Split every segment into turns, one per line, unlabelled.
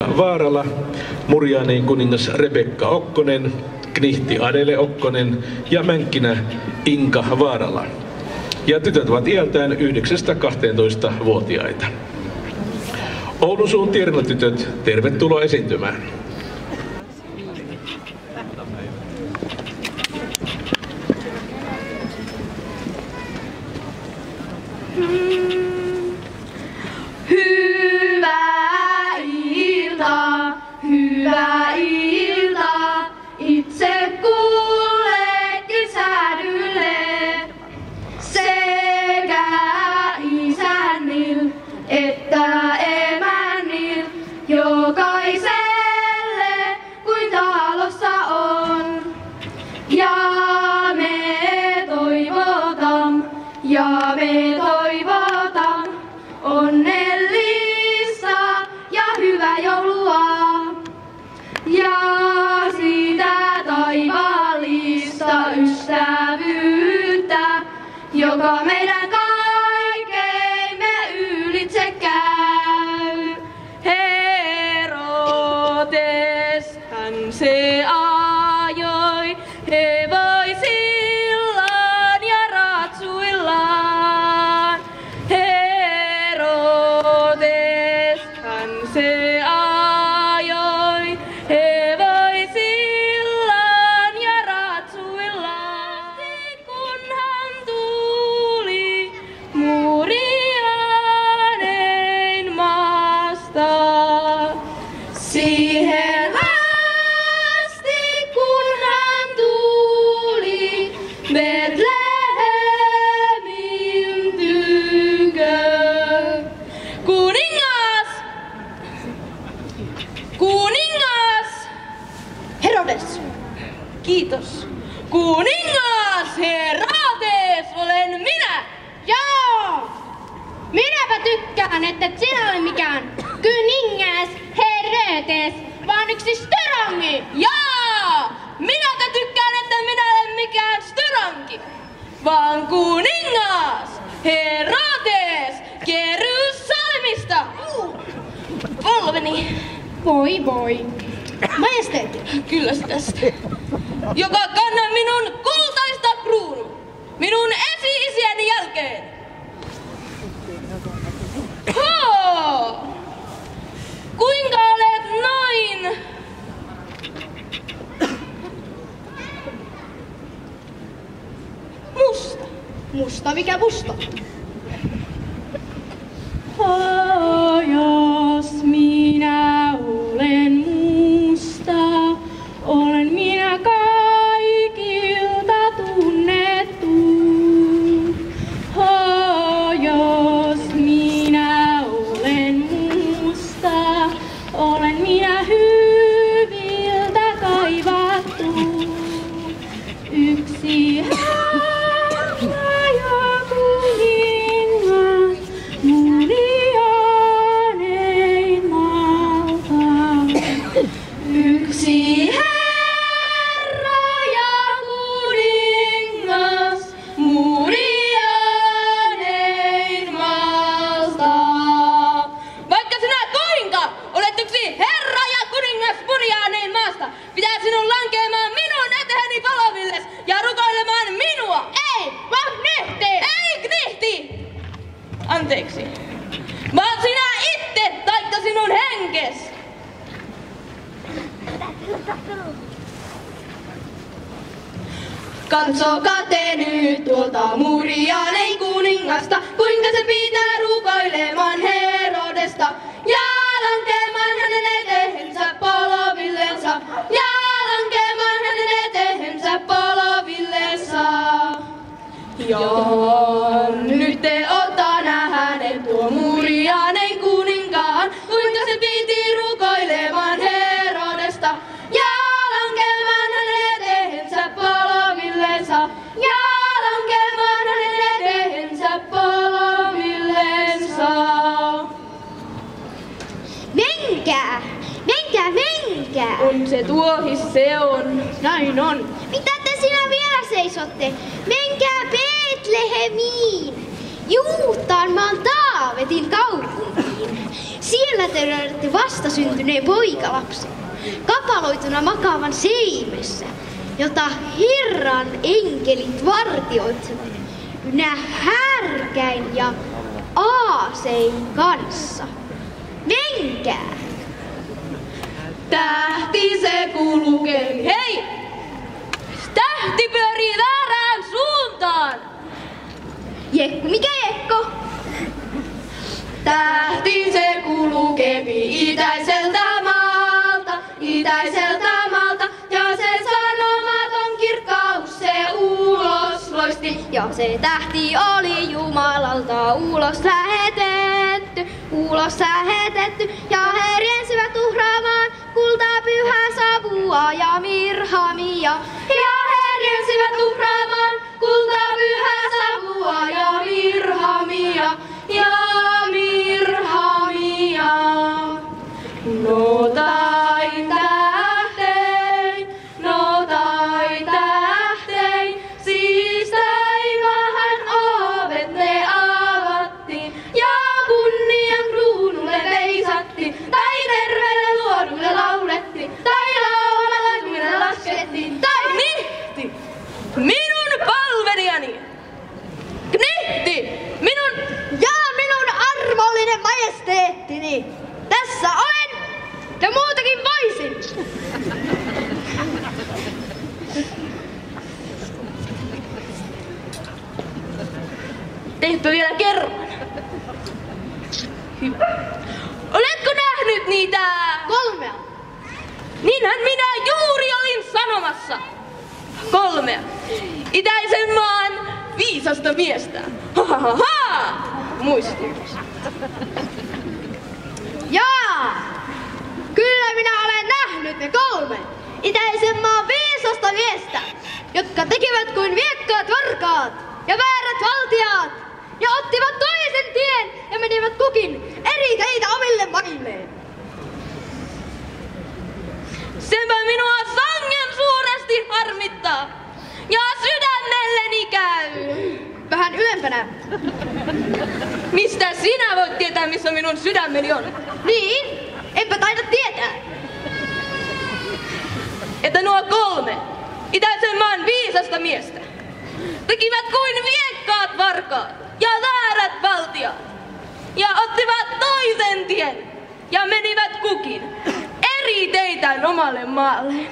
Vaarala, Murjaaneen kuningas Rebekka Okkonen, knihti Adele Okkonen ja Mänkkinä Inka Vaarala. Ja tytöt ovat iältään 9–12-vuotiaita. Oulun suun Tierno-tytöt, tervetuloa esiintymään.
Hyvää iltaa, itse kullekin säädylle, sekä isännil että emännil, jokaiselle kuin talossa on. Ja me toivotan onnellista ja hyvää joulua. Ja sitä taivaallista ystävyyttä, joka meidän kaikkeimme ylitse käy. Herodes hän se ajoi hevosillaan ja ratsuillaan. Herodes hän se ajoi hevosillaan ja ratsuillaan, kun hän tuli Murjaaneen maasta. Siihen asti, kun hän tuli Betlehemin tykö. Kuningas! Herodes! Kiitos. Kuningas Herodes, olen minä!
Joo! Minäpä tykkään, että et sinä ole mikään kuningas Herodes, vaan yksi styrangi!
Jaa! Minäpä tykkään, että minä olen mikään styranki, vaan kuningas Herodes Jerusalemista! Polveni!
Voi. Majesteetti.
Kyllä tästä. Joka kannan minun kultaista kruunu, minun esi-isieni jälkeen. Hoo! Kuinka olet noin?
Musta mikä musta?
Jos minä olen musta, olen minä kaikilta tunnettu. Jos minä olen musta, olen minä hyviltä kaivattu. Yksi herra ja kuningas, Murjaaneen maalta. Yksi herra ja kuningas, Murjaaneen maalta. Vaikka sinä kuinka olet yksi herra ja kuningas Murjaaneen maasta, pitää sinun lankeamaan minun eteeni palovilles ja rukoilemaan minua.
Ei, vaan knihti!
Ei knihti! Anteeksi. Vaan sinä itse taikka sinun henkes. Katsokaa te nyt tuolta Murjaaneen kuningasta, kuinka se pitää rukoilemaan Herodesta ja lankeamaan hänen eteensä polovillensa, ja lankeamaan hänen eteensä polovillensa. Ja nyt te ottaa hänen tuo Murjaaneen kuninkaan, kuinka se piti rukoilemaan Herodesta ja lankeamaan hänen eteensä polovillensa, ja lankeamaan hänen eteensä polovillensa.
Menkää!
On se tuohi, se on.
Näin on. Mitä te sinä vielä seisotte? Menkää Betlehemiin, Juutaan maan Taavetin kaupunkiin. Siellä te löydätte vastasyntyneen poikalapsen, kapaloituna makaavan seimessä, jota Herran enkelit vartioitsevat ynnä härkäin ja aasein kanssa. Menkää!
Tähti se kulkee. Hei! Tähti pyörii väärään suuntaan!
Jekku, mikä Jekko?
Tähti se kulkeepi itäiseltä maalta, ja se sanomaton kirkkaus se ulos loisti.
Ja se tähti oli Jumalalta ulos lähetetty, ja he riensivät uhraamaan kultaa, pyhää savua ja mirhamia.
Ja he riensivät uhraamaan kultaa, pyhää savua ja mirhamia. Notain tähtein, siis taivahan ovet ne avattiin. Ja kunnian kruunulle veisattiin, tai terveelle luodulle laulettiin, tai laulatuille laskettiin, tai Knihti, minun palvelijani! Knihti, minun
Armollinen majesteettini! Tässä olen! Ja muutakin voisin!
Tehdäänpä vielä kerran. Hyvä. Oletko nähnyt niitä?
3.
Niinhän minä juuri olin sanomassa. 3. Itäisen maan viisasta miestä. Ha! Muistutus.
Jaa! Kyllä minä olen nähnyt ne 3 itäisen maan viisasta miestä, jotka tekivät kuin viekkaat varkaat ja väärät valtiaat ja ottivat toisen tien ja menivät kukin eri teitä omille mailleen.
Senpä minua sangen suuresti harmittaa ja sydämelleni käy.
Vähän ylempänä.
Mistä sinä voit tietää, missä minun sydämeni on?
Niin, enpä taida tietää.
Että nuo 3 itäisen maan viisasta miestä tekivät kuin viekkaat varkaat ja väärät valtiat ja ottivat toisen tien ja menivät kukin eri teitään omalle maalleen.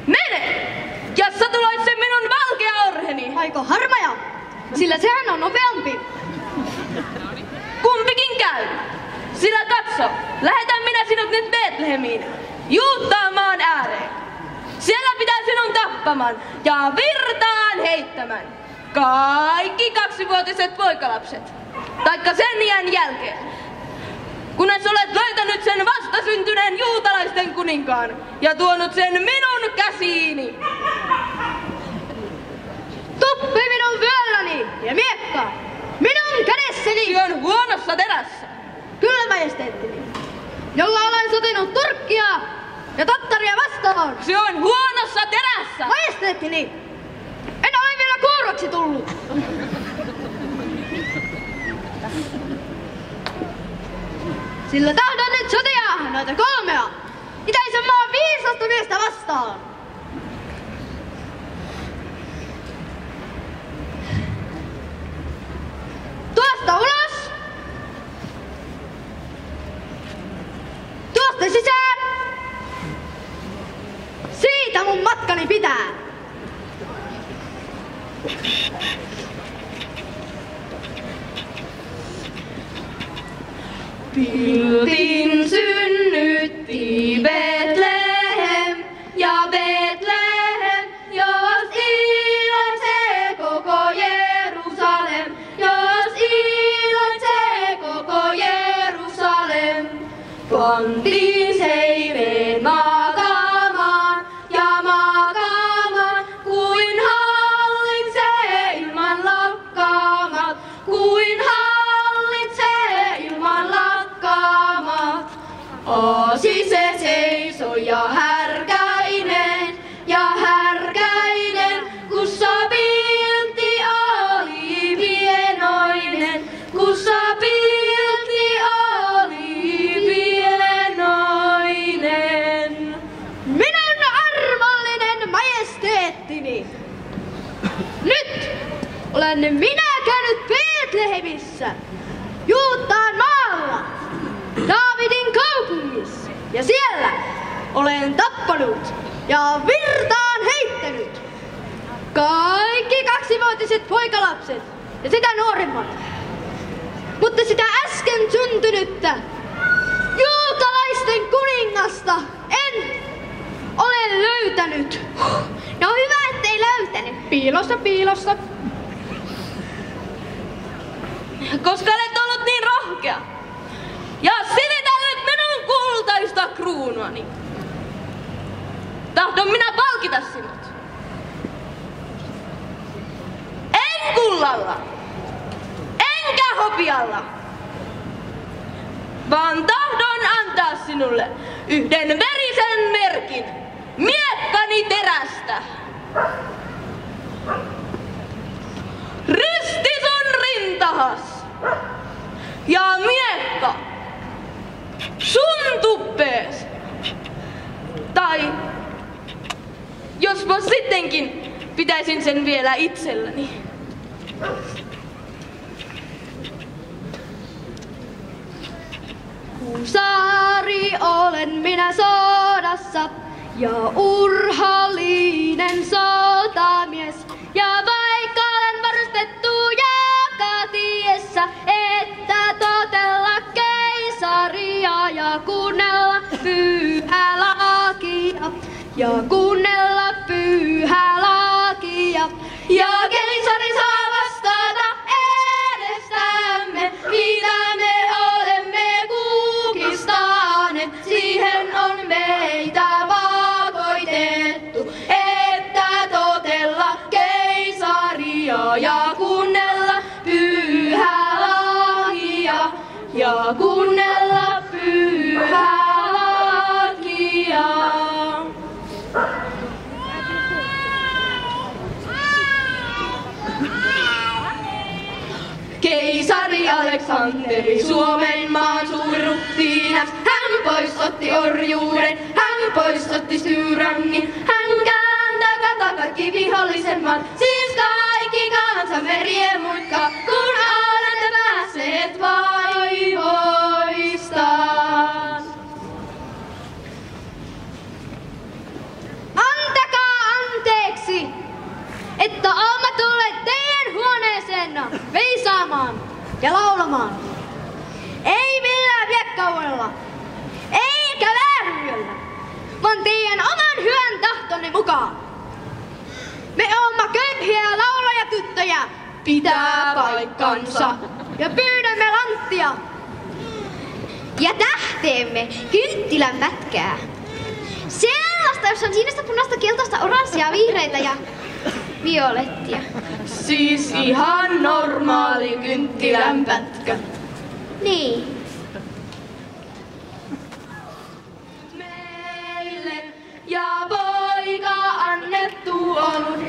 Mene ja satuloitse minun valkea orheni.
Aiko harmaja, sillä sehän on nopeampi.
Kumpikin käy. Sillä katso, lähetän minä sinut nyt Betlehemiin, Juuttaan maan ääreen. Siellä pitää sinun tappamaan ja virtaan heittämään kaikki 2-vuotiset poikalapset, taikka sen iän jälkeen, kunnes olet löytänyt sen vastasyntyneen juutalaisten kuninkaan ja tuonut sen minun käsiini.
Tuppi minun vyölläni ja miekka minun kädessäni.
Se on huonossa terässä.
Kyllä, majesteettini, jolla olen sotinut Turkkia ja Tattaria vastaan.
Se on huonossa terässä.
Majesteettini, en ole vielä kuuroksi tullut. Sillä tahdon nyt sotia noita 3 itäisen maan viisasta miestä vastaan. Tuosta ulos. Tuosta sisään. Siitä mun matkani pitää.
Piltin synnytti Betlehem ja Betlehem, jos iloitsee koko Jerusalem, jos iloitsee koko Jerusalem. Pantiin seimeen makaamaan ja makaamaan, kuin hallitsee ilman lakkaamat, kuin hallitsee ilman lakkaamat. Aasi se seisoi ja härkäinen, kussa piltti oli pienoinen, kussa
Olen minä käynyt Betlehemissä, Juuttaan maalla, Daavidin kaupungissa. Ja siellä olen tappanut ja virtaan heittänyt kaikki 2-vuotiset poikalapset ja sitä nuoremmat. Mutta sitä äsken syntynyttä juutalaisten kuningasta en ole löytänyt.
No hyvä, ettei löytänyt.
Piilossa. Koska olet ollut niin rohkea ja silitellyt minun kultaista kruunuani, tahdon minä palkita sinut. En kullalla, enkä hopealla, vaan tahdon antaa sinulle yhden verisen merkin miekkani terästä. Risti sun rintahas ja miekka sun tuppees. Tai jospa sittenkin pitäisin sen vielä itselläni.
Huusaari olen minä sodassa ja urhoollinen sotamies. Ja vaikka olen varustettu jakatiessä, että totella keisaria ja kuunnella pyhää lakia. Ja kuunnella pyhää lakia. Ja keisari saa vastata edestämme, mitä me olemme kukistaneet. Siihen on meitä vakoitettu, että totella keisaria ja kuunnella pyhää lakia. Ja kuunnella pyhää lakia. Keisari Aleksanteri, Suomen maan suurruhtinas, hän poisotti orjuuden, hän poisotti tyrangin, hän kääntää kaikki vihollisen maan, siis kaikki kansamme riemuikkaa, kun olette päässeet vaivoistaan. Antakaa anteeksi, että olemme tulleet teidän huoneeseenna veisaamaan ja laulamaan. Ei millään viekkauella, eikä vääryydellä, vaan teidän oman hyvän tahtonne mukaan. Me olemme köyhiä laulajatyttöjä, pitää paikkansa, ja pyydämme lanttia.
Ja tähteemme kynttilän mätkää. Sellaista, jossa on sinistä, punaista, keltaista, oranssia, vihreitä ja violettia.
Siis ihan normaali kynttilänpätkä.
Niin.
Meille ja poika annettu on,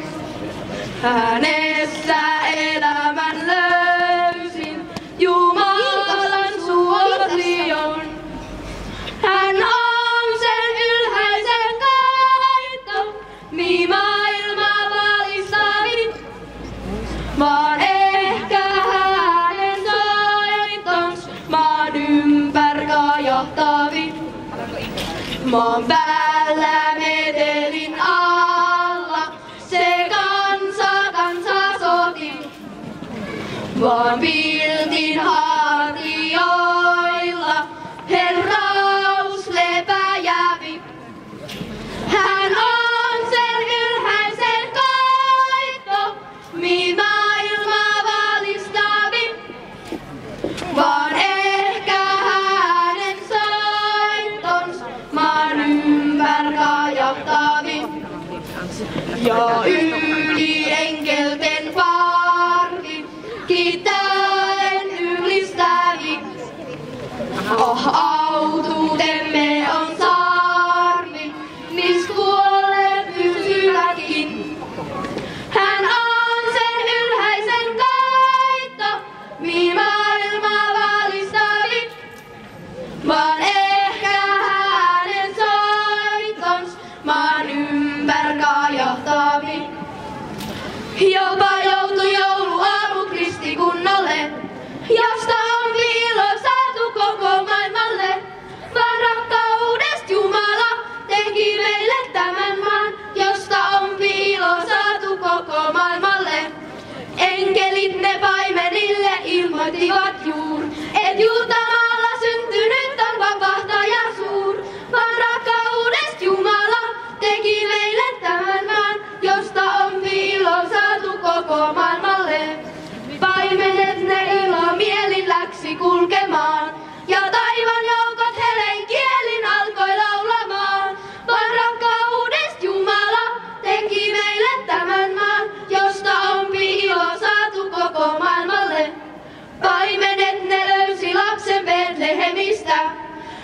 hänessä elämän löysin, Jumalan suosion. Hän on sen ylhäisen kaitto, niin maailmaa valistavin, vaan ehkä hänen soittons maan ympär kajahtavin. Maan päällä metelin alla, se kansa soti, vaan piltin hartioilla herraus lepäjävi. Hän on sen ylhäisen kaitto, mihin maailmaa valistavin, vaan ehkä hänen soittons maan ympär kajahtavin. Ja yli enkelten parvi, kiittäen ylistävin. Autuutemme on sarvi, mis kuolleet pysyvätkin. Hän on sen ylhäisen kaitto, mihin maailmaa valistavin, vaan ehkä hänen soittons maan ympär kajahtavin. Jopa joutui joulua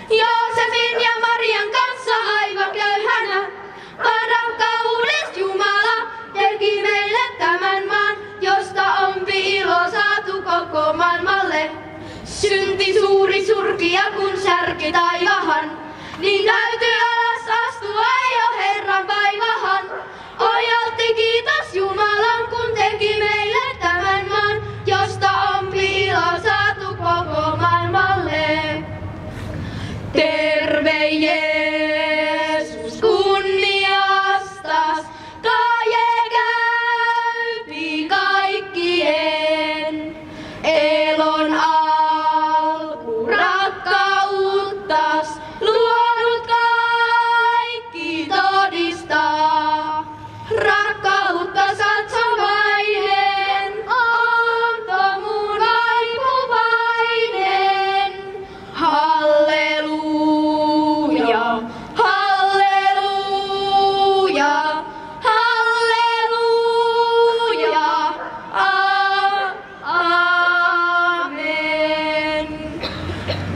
Joosefin ja Marian kanssa aivan köyhänä. Vaan rakkaudesta Jumala teki meille tämän maan, josta ompi ilo saatu koko maailmalle. Synti suuri surkia kun särki taivahan, niin täytyy alas astua jo Herran vaivahan. Ojalti kiitos Jumalan kun teki meille tämän maan, josta ompi ilo saatu koko maailmalle. Terve Jeesus kunniastas, kaje käypi kaikkien. Elon alku rakkauttas, luonut kaikki todistaa. Rakkautta satsovainen, antomuun vaipuvainen. Halleluja, halleluja, halleluja, aamen.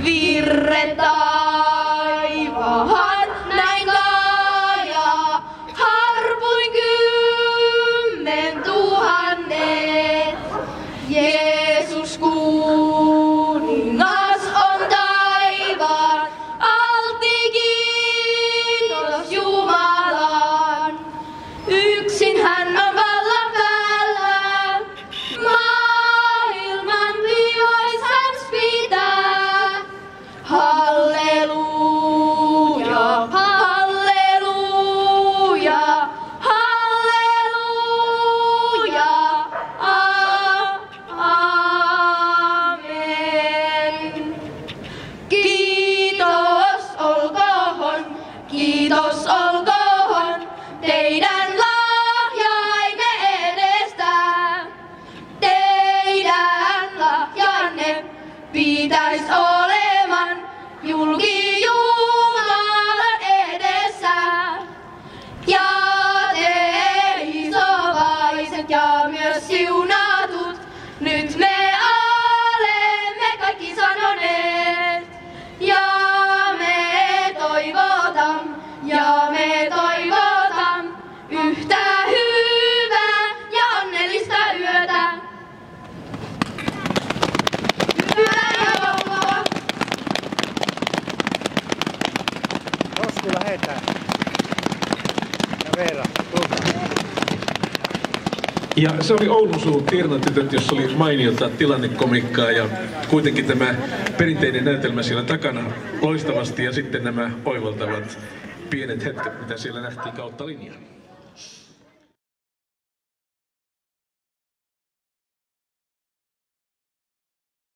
Virre taivahan näin laajaa, harvoin 10 000. Jeesus kuningas on taivaan, alti kiitos Jumalan. Yksin hän on vallan päällä, maailman vihoisans pitää. Halleluja, halleluja, halleluja, aamen. Kiitos olkoon teidän lahjainne edestä. Teidän lahjanne pitäis oleman julki Jumalan edessä. Ja te isovaiset ja myös siunatut, nyt me olemme kaikki sanoneet. Ja me toivotan yhtä hyvää ja onnellista yötä. Hyvää joulua!
Rosku lähetään. Ja Veera, tulkaa.
Ja se oli Oulun suun Tiernan-tytöt, jossa oli mainiota tilannekomikkaa ja kuitenkin tämä perinteinen näytelmä siellä takana loistavasti ja sitten nämä oivaltavat pienet hetket, mitä siellä nähtiin kautta linjan.